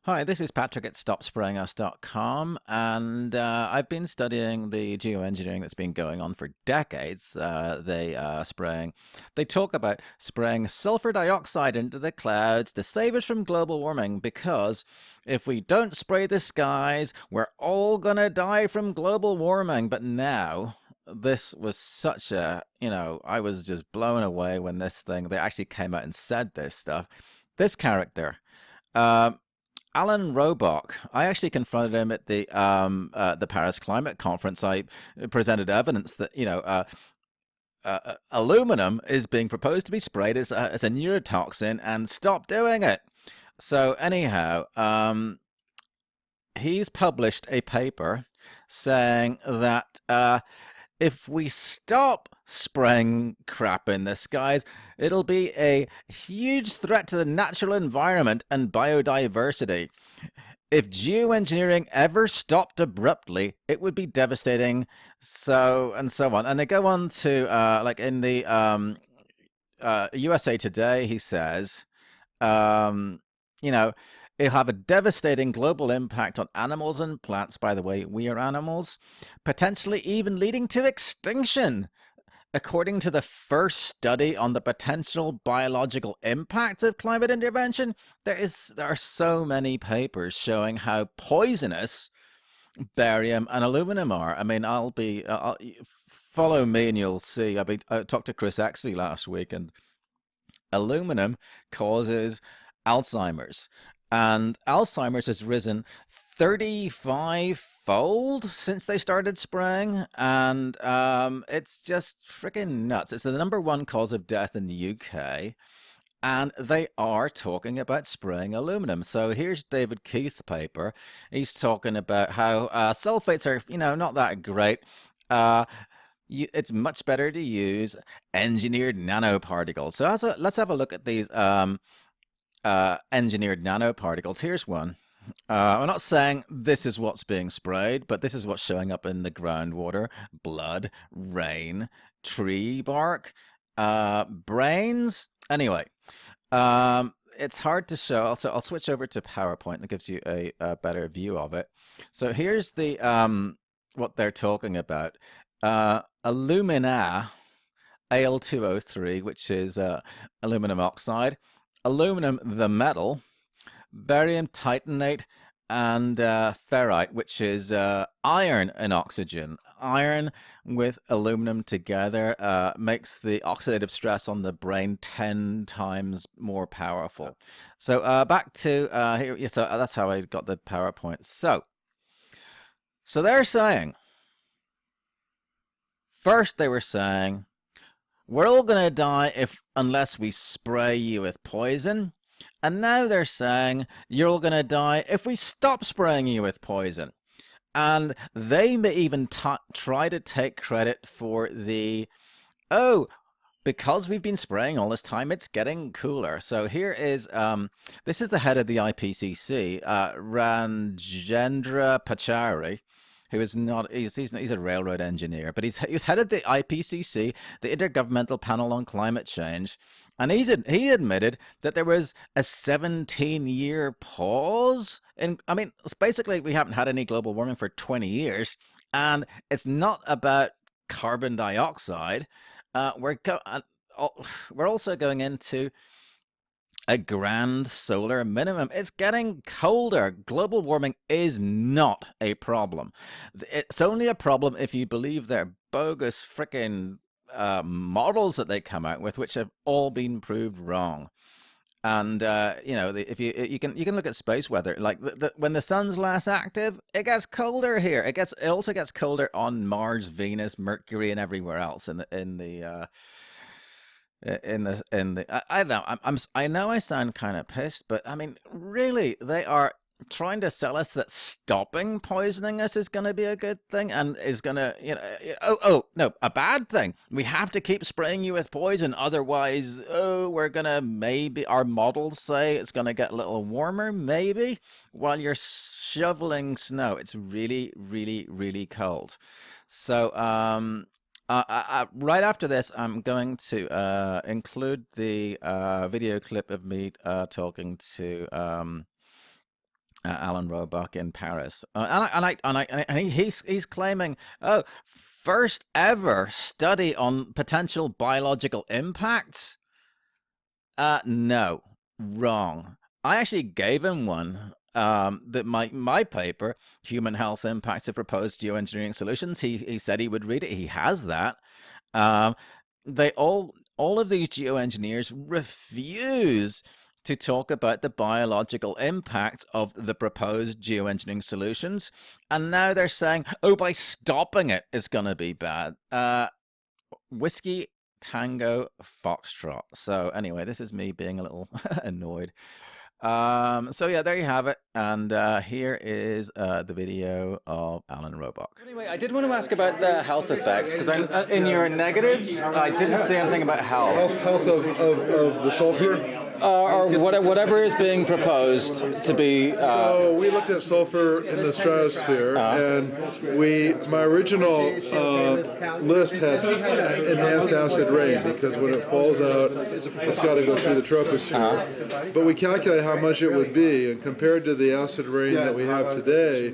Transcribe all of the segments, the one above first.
Hi, this is Patrick at StopSprayingUs.com, and I've been studying the geoengineering that's been going on for decades. They talk about spraying sulfur dioxide into the clouds to save us from global warming, because if we don't spray the skies, we're all gonna die from global warming. But now, this was such a, I was just blown away when they actually came out and said this stuff. This character. Uh, Alan Robock, I actually confronted him at the Paris Climate Conference. I presented evidence that aluminum is being proposed to be sprayed as a neurotoxin, and stop doing it. So anyhow, he's published a paper saying that if we stop spraying crap in the skies, it'll be a huge threat to the natural environment and biodiversity. If geoengineering ever stopped abruptly, it would be devastating. So and so on. And they go on to like in the USA Today, he says, you know, it'll have a devastating global impact on animals and plants. By the way, we are animals, potentially even leading to extinction. According to the first study on the potential biological impact of climate intervention, there are so many papers showing how poisonous barium and aluminum are. I mean, follow me and you'll see. I talked to Chris Exley last week, and aluminum causes Alzheimer's, and Alzheimer's has risen 35-fold since they started spraying, and it's just freaking nuts. It's the #1 cause of death in the UK, and they are talking about spraying aluminum. So here's David Keith's paper. He's talking about how sulfates are, not that great. It's much better to use engineered nanoparticles. So let's have a look at these engineered nanoparticles. Here's one. I'm not saying this is what's being sprayed, but this is what's showing up in the groundwater: blood, rain, tree bark, brains. Anyway, it's hard to show. So I'll switch over to PowerPoint. That gives you a better view of it. So here's the what they're talking about. Alumina, Al2O3, which is aluminum oxide, aluminum, the metal, barium titanate, and ferrite, which is iron and oxygen. Iron with aluminum together makes the oxidative stress on the brain 10 times more powerful. So back to here. Yeah, so that's how I got the PowerPoint. So they're saying, first they were saying, we're all going to die unless we spray you with poison. And now they're saying you're all going to die if we stop spraying you with poison. And they may even try to take credit for because we've been spraying all this time, it's getting cooler. So here is, this is the head of the IPCC, Rajendra Pachauri, who is not, he's a railroad engineer, but he was head of the IPCC, the Intergovernmental Panel on Climate Change, and he admitted that there was a 17-year pause. And I mean, basically, we haven't had any global warming for 20 years, and it's not about carbon dioxide. We're also going into a grand solar minimum. It's getting colder. Global warming is not a problem. It's only a problem if you believe their bogus freaking models that they come out with, which have all been proved wrong. And if you can look at space weather, like when the sun's less active, it gets colder here. It also gets colder on Mars, Venus, Mercury, and everywhere else I don't know. I know I sound kind of pissed, but I mean, really, they are trying to sell us that stopping poisoning us is going to be a good thing, and is going to, no, a bad thing. We have to keep spraying you with poison, otherwise, we're going to, maybe our models say it's going to get a little warmer, maybe, while you're shoveling snow. It's really, really, really cold. So, right after this, I'm going to include the video clip of me talking to Alan Roebuck in Paris, and he's claiming, oh, first ever study on potential biological impacts. No, wrong. I actually gave him one. That my paper, Human Health Impacts of Proposed Geoengineering Solutions. He said he would read it. He has that. They all of these geoengineers refuse to talk about the biological impact of the proposed geoengineering solutions. And now they're saying, oh, by stopping it, it's going to be bad. Whiskey, Tango, Foxtrot. So anyway, this is me being a little annoyed. So yeah, there you have it. And here is the video of Alan Roebuck. Anyway, I did want to ask about the health effects, because in your negatives, I didn't say anything about health. Health of the sulfur? Or whatever is being proposed to be... So we looked at sulfur in the stratosphere, and my original list has enhanced acid rain, because when it falls out, it's got to go through the troposphere. But we calculate how much it would be, and compared to the acid rain that we have today,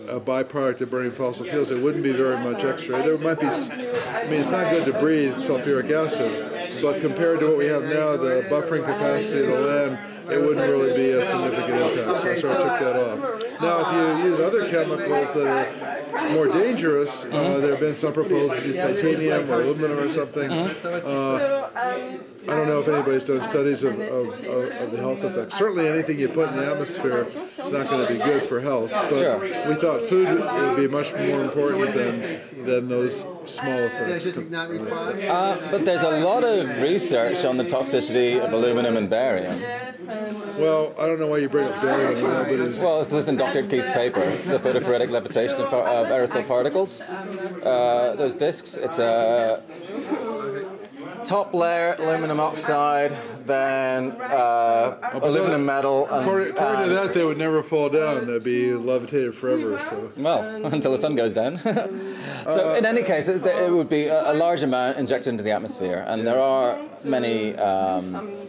a byproduct of burning fossil fuels, it wouldn't be very much extra. There might be, it's not good to breathe sulfuric acid, but compared to what we have now, the buffering capacity of the land, it wouldn't really be a significant impact, so I sort of took that off. Now, if you use other chemicals that are more dangerous, there have been some proposals to use titanium or aluminum or something. I don't know if anybody's done studies of the health effects. Certainly anything you put in the atmosphere is not going to be good for health, but we thought food would be much more important than those small effects. But there's a lot of research on the toxicity of aluminum and barium. Well, I don't know why you bring up barium now, but it's... Well, because it's in Dr. Keith's paper, the Photophoretic levitation of aerosol particles. Those discs, it's a top layer aluminum oxide, then aluminum metal. According to that, they would never fall down. They'd be levitated forever. So. Well, until the sun goes down. So in any case, it would be a large amount injected into the atmosphere, and there are many...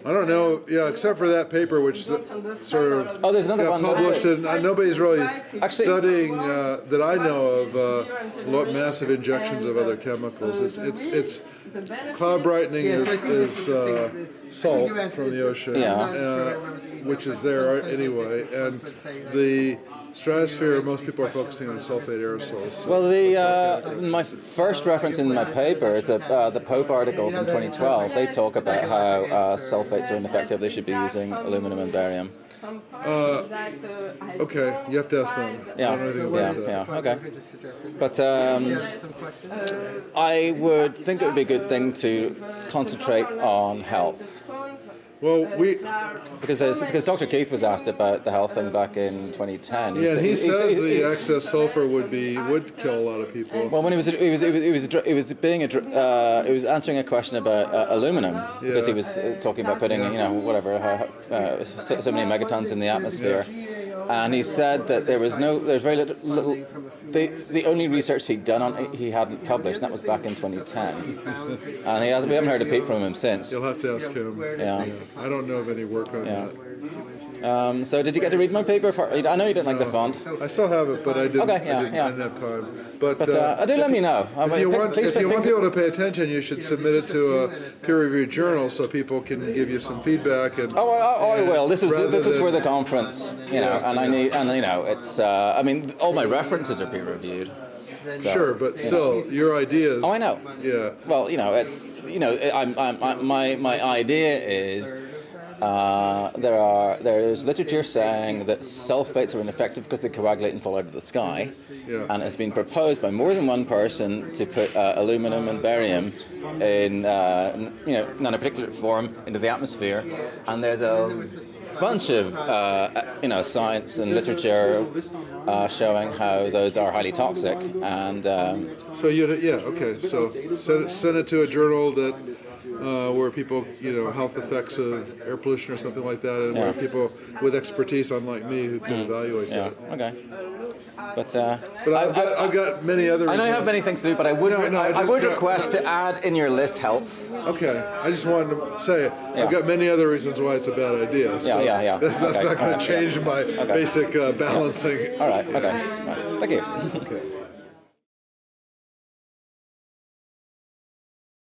I don't know, except for that paper, which sort of there's another one published, and nobody's really studying that I know of massive injections of other chemicals. It's cloud brightening is salt from the ocean, which is there anyway, and the stratosphere, most people are focusing on sulfate aerosols. So. Well, my first reference in my paper is the Pope article from 2012. They talk about how sulfates are ineffective. They should be using aluminum and barium. Okay, you have to ask them. I don't know anything about that. Okay. But I would think it would be a good thing to concentrate on health. Well, because Dr. Keith was asked about the health thing back in 2010. He says the excess sulfur would kill a lot of people. Well, when he was answering a question about aluminum, because he was talking about putting so many megatons in the atmosphere, and he said that there's very little. The only research he'd done on it, he hadn't published, and that was back in 2010. And we haven't heard a peep from him since. You'll have to ask him. Yeah. I don't know of any work on that. So did you get to read my paper? I know you didn't like the font. I still have it, but I didn't, I didn't have time. But do let me know. If you want people to pay attention, you should submit it to a peer-reviewed journal so people can give you some feedback. And I will. This was for the conference, and it's. All my references are peer-reviewed. So, sure, but still, your ideas. Oh, I know. Yeah. Well, it's my idea is. There's literature saying that sulfates are ineffective because they coagulate and fall out of the sky, and it's been proposed by more than one person to put aluminum and barium in nanoparticulate form into the atmosphere, and there's a bunch of science and literature showing how those are highly toxic, and so send it to a journal that where people, health effects of air pollution or something like that, and where people with expertise, unlike me, who can evaluate that. Okay. But I've got many other. I know you have reasons. many things to do, but I would request to add in your list health. Okay, I just wanted to say I've got many other reasons why it's a bad idea. So That's Okay. not going to change my basic balancing. All right. Okay. All right. Thank you. Okay.